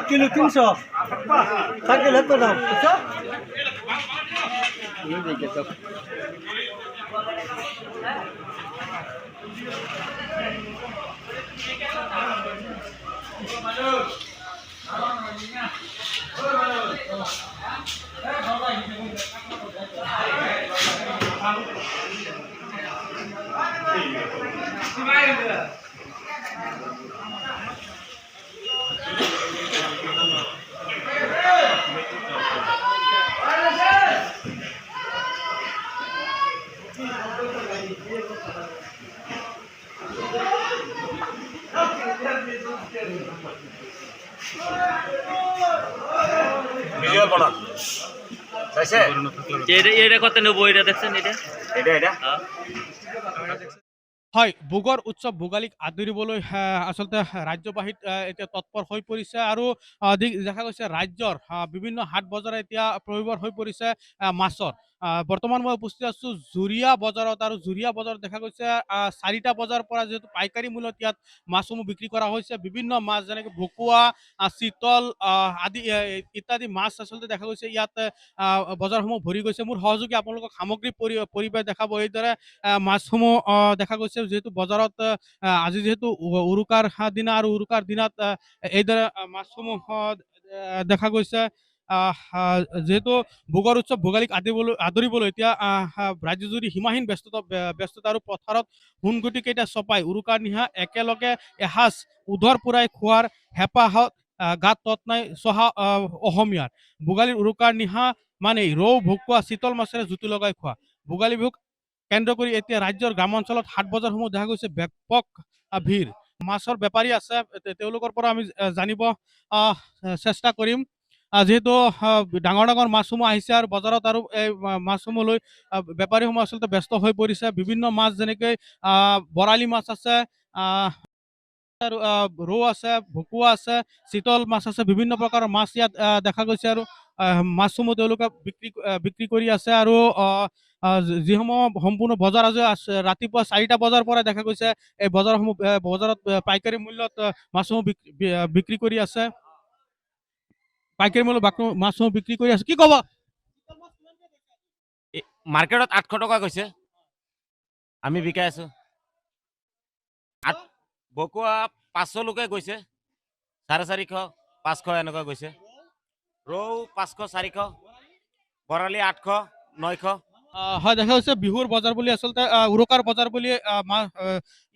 kilo 300 kilo तो दाम video বনা চাইছে এটা কত নেব এটা দেখছেন এটা হয় ভোগৰ উৎসৱ ভোগালীক আদৰিবলৈ আচলতে ৰাজ্যবাহীত এতিয়া তৎপৰ হৈ পৰিছে আৰু দেখা গৈছে ৰাজ্যৰ বিভিন্ন হাট বজাৰ এতিয়া প্ৰয়োভৰ হৈ পৰিছে মাছৰ বৰ্তমান মই উপস্থিত আছো জুৰিয়া বজাৰত আৰু জুৰিয়া বজাৰত দেখা গৈছে 4টা বজাৰ পৰা যেহেতু পাইকাৰী মূল্যত ইয়াত মাছসমূহ বিক্ৰী কৰা হৈছে বিভিন্ন মাছ যেনেকৈ ভকুৱা চিতল আদি ইত্যাদি মাছ আচলতে দেখা গৈছে ইয়াত বজাৰসমূহ ভৰি গৈছে মোৰ সহযোগী আপোনালোকক সামগ্ৰী পৰিৱেশ দেখাব এইদৰে মাছসমূহ দেখা গৈছে যেহেতু বজাৰত আজি যেহেতু উৰুকাৰ দিনা আৰু উৰুকাৰ দিনত এইদৰে মাছসমূহ দেখা গৈছে যেহেতু ভোগৰ উৎসৱ ভোগালীক আদৰিবলৈ এতিয়া ৰাজ্যজুৰি সীমাহীন ব্যস্ততা আৰু পথাৰত সোণগুটি কেইটা চপাই উৰুকাৰ নিশা একেলগে এসাঁজ উধৰ পুৰাই খোৱাৰ হেঁপাহত গাত তত নাই চহা অসমীয়াৰ ভোগালীৰ উৰুকাৰ নিশা মানে ৰৌ ভকুৱা চিতল মাছেৰে জুতি লগাই খোৱা ভোগালী বিহুক কেন্দ্ৰ কৰি এতিয়া ৰাজ্যৰ গ্ৰামাঞ্চলত হাট বজাৰসমূহ দেখা গৈছে ব্যাপক ভিৰ মাছৰ বেপাৰী আছে তেওঁলোকৰ পৰা আমি জানিব চেষ্টা কৰিম যেহেতু ডাঙৰ ডাঙৰ মাছসমূহ আহিছে আৰু বজাৰত আৰু এই মাছসমূহ লৈ বেপাৰীসমূহ আচলতে ব্যস্ত হৈ পৰিছে বিভিন্ন মাছ যেনেকৈ বৰালি মাছ আছে ৰৌ আছে ভকুৱা আছে চিতল মাছ আছে বিভিন্ন প্ৰকাৰৰ মাছ ইয়াত দেখা গৈছে আৰু মাছসমূহ তেওঁলোকে বিক্ৰী কৰি আছে আৰু যিসমূহ সম্পূৰ্ণ বজাৰ আজি ৰাতিপুৱা 4টা বজাৰ পৰা দেখা গৈছে এই বজাৰসমূহ বজাৰত পাইকাৰী মূল্যত মাছসমূহ বিক্ৰী কৰি আছে পাইকাৰী মূল্য মাছসমূহ বিক্ৰী কৰি আছে কি ক'ব মাৰ্কেটত 800 টকা কৈছে আমি বিকাই আছো বকুৱা 500 লোকে গৈছে 450 500 এনেকুৱা গৈছে ৰৌ 500 400 বৰালি 800 900 হয় দেখা গৈছে বিহুৰ বজাৰ বুলি আচলতে উৰুকাৰ বজাৰ বুলি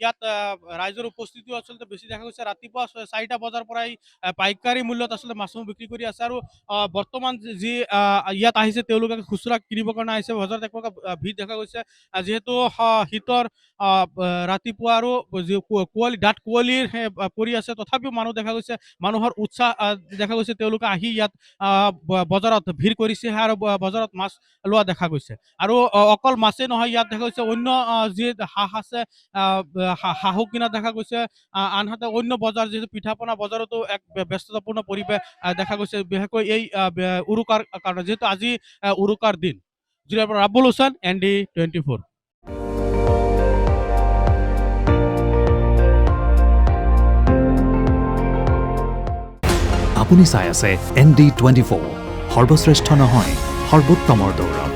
ইয়াত ৰাইজৰ উপস্থিতিও আচলতে বেছি দেখা গৈছে ৰাতিপুৱা 4টা বজাৰ পৰাই পাইকাৰী মূল্যত আচলতে মাছসমূহ বিক্ৰী কৰি আছে আৰু বৰ্তমান যি ইয়াত আহিছে তেওঁলোকে খুচুৰা কিনিবৰ কাৰণে আহিছে বজাৰত এক প্ৰকাৰ ভিৰ দেখা গৈছে যিহেতু শীতৰ ৰাতিপুৱা আৰু ডাঠ কুঁৱলীৰ পৰি আছে তথাপিও মানুহ দেখা গৈছে মানুহৰ উৎসাহ দেখা গৈছে তেওঁলোকে আহি ইয়াত বজাৰত ভিৰ কৰিছে আৰু বজাৰত মাছ লোৱা দেখা গৈছে আৰু অকল মাছেই নহয় ইয়াত দেখা গৈছে অন্য যি হাঁহ আছে হাঁহো কিনা দেখা গৈছে আনহাতে অন্য বজাৰ যিহেতু পিঠা পনা বজাৰতো এক ব্যস্ততাপূৰ্ণ পৰিৱেশ দেখা গৈছে বিশেষকৈ এই উৰুকাৰ কাৰণে যিহেতু আজি উৰুকাৰ দিন জিলাৰ পৰা ৰাব্বুল হুছেইন ND24 আপুনি চাই আছে ND24 সৰ্বশ্ৰেষ্ঠ নহয় সৰ্বোত্তমৰ দৌৰ